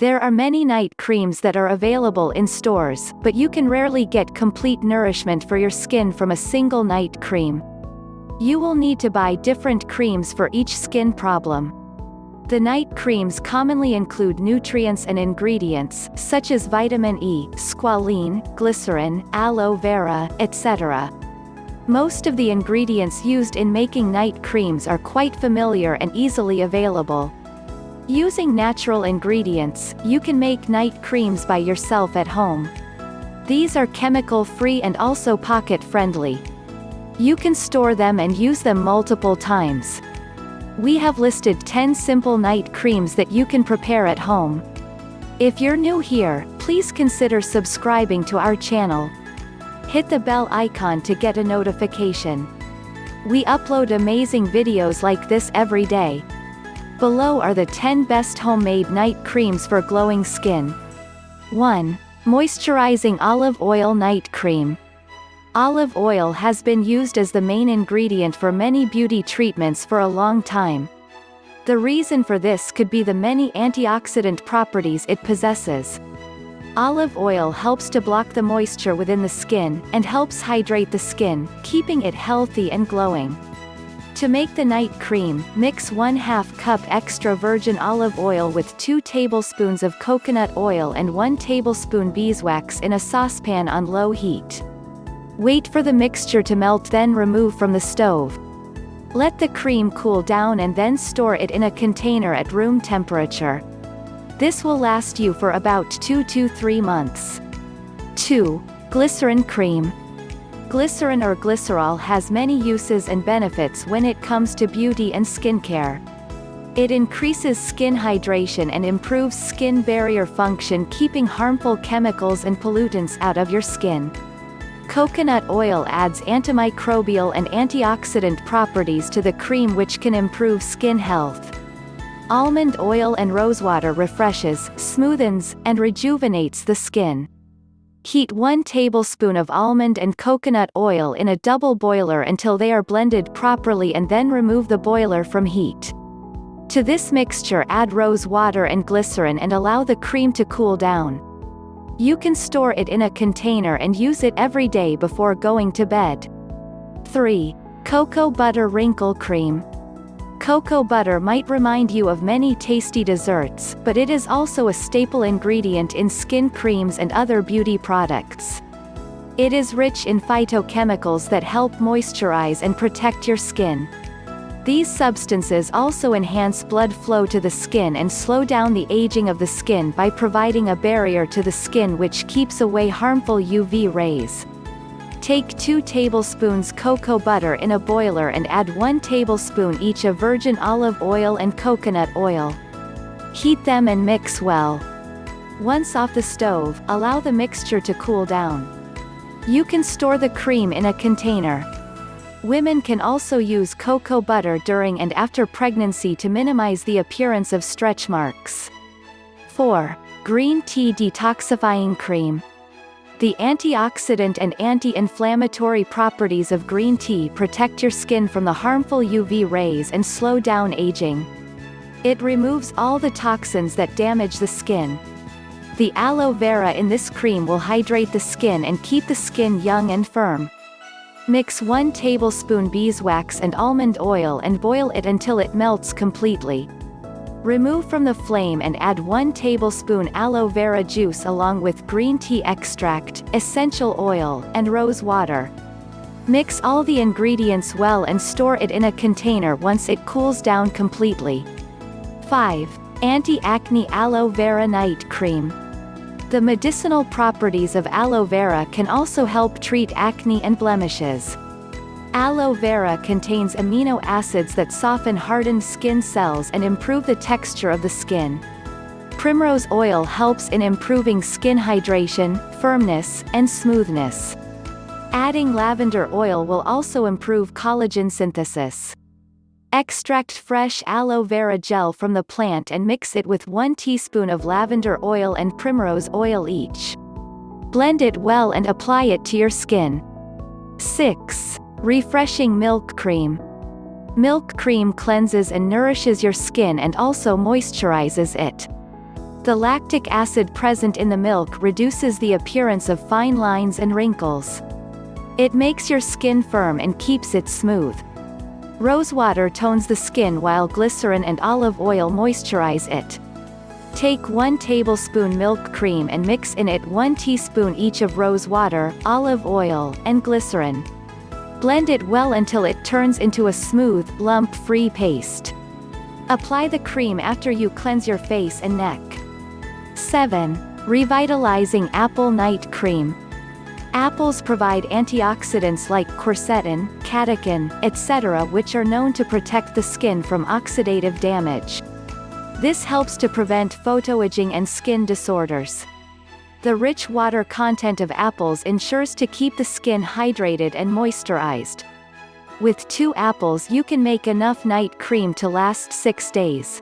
There are many night creams that are available in stores, but you can rarely get complete nourishment for your skin from a single night cream. You will need to buy different creams for each skin problem. The night creams commonly include nutrients and ingredients, such as vitamin E, squalene, glycerine, aloe vera, etc. Most of the ingredients used in making night creams are quite familiar and easily available. Using natural ingredients, you can make night creams by yourself at home. These are chemical-free and also pocket-friendly. You can store them and use them multiple times. We have listed 10 simple night creams that you can prepare at home. If you're new here, please consider subscribing to our channel. Hit the bell icon to get a notification. We upload amazing videos like this every day. Below are the 10 best homemade night creams for glowing skin. 1. Moisturizing Olive Oil Night Cream. Olive oil has been used as the main ingredient for many beauty treatments for a long time. The reason for this could be the many antioxidant properties it possesses. Olive oil helps to block the moisture within the skin, and helps hydrate the skin, keeping it healthy and glowing. To make the night cream, mix 1/2 cup extra virgin olive oil with 2 tablespoons of coconut oil and 1 tablespoon beeswax in a saucepan on low heat. Wait for the mixture to melt, then remove from the stove. Let the cream cool down and then store it in a container at room temperature. This will last you for about 2 to 3 months. 2. Glycerin Cream. Glycerin or glycerol has many uses and benefits when it comes to beauty and skincare. It increases skin hydration and improves skin barrier function, keeping harmful chemicals and pollutants out of your skin. Coconut oil adds antimicrobial and antioxidant properties to the cream, which can improve skin health. Almond oil and rosewater refreshes, smoothens, and rejuvenates the skin. Heat 1 tablespoon of almond and coconut oil in a double boiler until they are blended properly, and then remove the boiler from heat. To this mixture add rose water and glycerin and allow the cream to cool down. You can store it in a container and use it every day before going to bed. 3. Cocoa Butter Wrinkle Cream. Cocoa butter might remind you of many tasty desserts, but it is also a staple ingredient in skin creams and other beauty products. It is rich in phytochemicals that help moisturize and protect your skin. These substances also enhance blood flow to the skin and slow down the aging of the skin by providing a barrier to the skin which keeps away harmful UV rays. Take 2 tablespoons cocoa butter in a boiler and add 1 tablespoon each of virgin olive oil and coconut oil. Heat them and mix well. Once off the stove, allow the mixture to cool down. You can store the cream in a container. Women can also use cocoa butter during and after pregnancy to minimize the appearance of stretch marks. 4. Green Tea Detoxifying Cream. The antioxidant and anti-inflammatory properties of green tea protect your skin from the harmful UV rays and slow down aging. It removes all the toxins that damage the skin. The aloe vera in this cream will hydrate the skin and keep the skin young and firm. Mix 1 tablespoon beeswax and almond oil and boil it until it melts completely. Remove from the flame and add 1 tablespoon aloe vera juice along with green tea extract, essential oil, and rose water. Mix all the ingredients well and store it in a container once it cools down completely. 5. Anti-Acne Aloe Vera Night Cream. The medicinal properties of aloe vera can also help treat acne and blemishes. Aloe vera contains amino acids that soften hardened skin cells and improve the texture of the skin. Primrose oil helps in improving skin hydration, firmness, and smoothness. Adding lavender oil will also improve collagen synthesis. Extract fresh aloe vera gel from the plant and mix it with 1 teaspoon of lavender oil and primrose oil each. Blend it well and apply it to your skin. 6. Refreshing Milk Cream. Milk cream cleanses and nourishes your skin and also moisturizes it. The lactic acid present in the milk reduces the appearance of fine lines and wrinkles. It makes your skin firm and keeps it smooth. Rosewater tones the skin while glycerin and olive oil moisturize it. Take 1 tablespoon milk cream and mix in it 1 teaspoon each of rosewater, olive oil, and glycerin. Blend it well until it turns into a smooth, lump-free paste. Apply the cream after you cleanse your face and neck. 7. Revitalizing Apple Night Cream. Apples provide antioxidants like quercetin, catechin, etc., which are known to protect the skin from oxidative damage. This helps to prevent photoaging and skin disorders. The rich water content of apples ensures to keep the skin hydrated and moisturized. With 2 apples you can make enough night cream to last 6 days.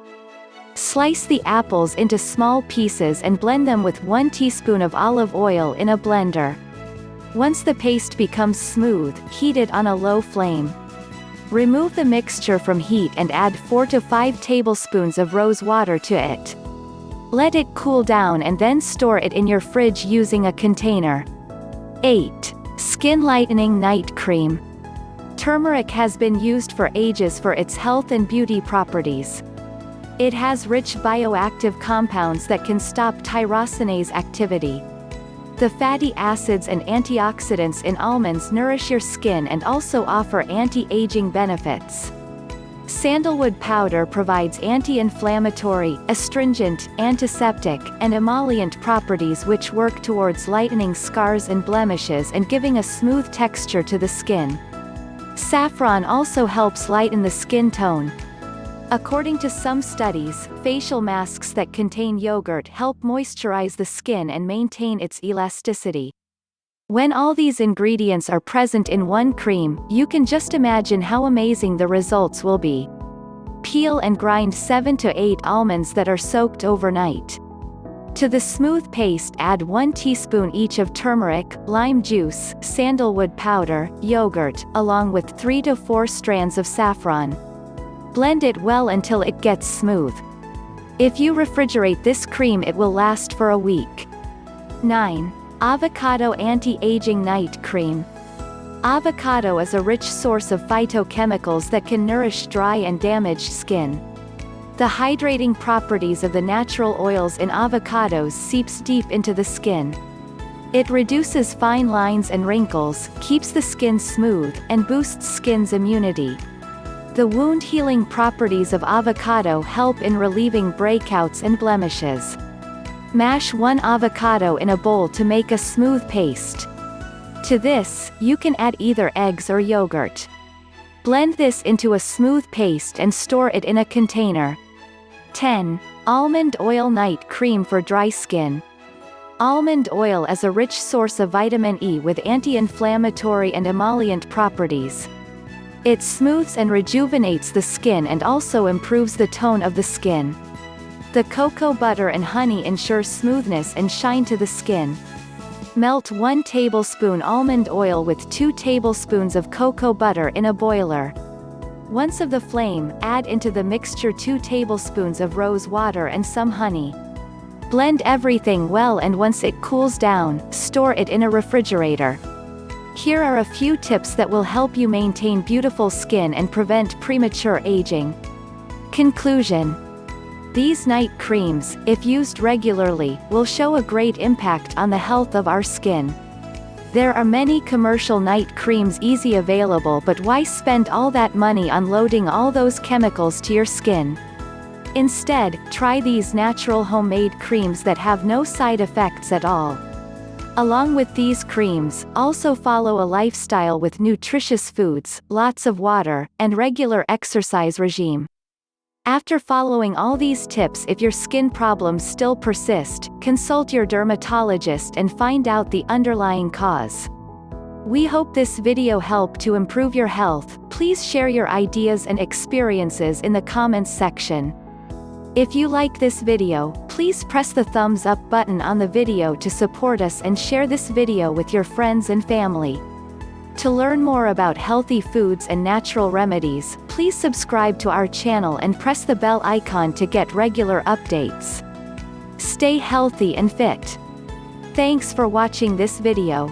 Slice the apples into small pieces and blend them with 1 teaspoon of olive oil in a blender. Once the paste becomes smooth, heat it on a low flame. Remove the mixture from heat and add 4 to 5 tablespoons of rose water to it. Let it cool down and then store it in your fridge using a container. 8. Skin Lightening Night Cream. Turmeric has been used for ages for its health and beauty properties. It has rich bioactive compounds that can stop tyrosinase activity. The fatty acids and antioxidants in almonds nourish your skin and also offer anti-aging benefits. Sandalwood powder provides anti-inflammatory, astringent, antiseptic, and emollient properties which work towards lightening scars and blemishes and giving a smooth texture to the skin. Saffron also helps lighten the skin tone. According to some studies, facial masks that contain yogurt help moisturize the skin and maintain its elasticity. When all these ingredients are present in one cream, you can just imagine how amazing the results will be. Peel and grind 7 to 8 almonds that are soaked overnight. To the smooth paste add 1 teaspoon each of turmeric, lime juice, sandalwood powder, yogurt, along with 3 to 4 strands of saffron. Blend it well until it gets smooth. If you refrigerate this cream it will last for a week. 9. Avocado Anti-Aging Night Cream. Avocado is a rich source of phytochemicals that can nourish dry and damaged skin. The hydrating properties of the natural oils in avocados seeps deep into the skin. It reduces fine lines and wrinkles, keeps the skin smooth, and boosts skin's immunity. The wound-healing properties of avocado help in relieving breakouts and blemishes. Mash 1 avocado in a bowl to make a smooth paste. To this, you can add either eggs or yogurt. Blend this into a smooth paste and store it in a container. 10. Almond Oil Night Cream for Dry Skin. Almond oil is a rich source of vitamin E with anti-inflammatory and emollient properties. It smooths and rejuvenates the skin and also improves the tone of the skin. The cocoa butter and honey ensure smoothness and shine to the skin. Melt 1 tablespoon almond oil with 2 tablespoons of cocoa butter in a boiler. Once of the flame, add into the mixture 2 tablespoons of rose water and some honey. Blend everything well and once it cools down, store it in a refrigerator. Here are a few tips that will help you maintain beautiful skin and prevent premature aging. Conclusion. These night creams, if used regularly, will show a great impact on the health of our skin. There are many commercial night creams easily available, but why spend all that money on loading all those chemicals to your skin? Instead, try these natural homemade creams that have no side effects at all. Along with these creams, also follow a lifestyle with nutritious foods, lots of water, and regular exercise regime. After following all these tips, if your skin problems still persist, consult your dermatologist and find out the underlying cause. We hope this video helped to improve your health. Please share your ideas and experiences in the comments section. If you like this video, please press the thumbs up button on the video to support us and share this video with your friends and family. To learn more about healthy foods and natural remedies, please subscribe to our channel and press the bell icon to get regular updates. Stay healthy and fit. Thanks for watching this video.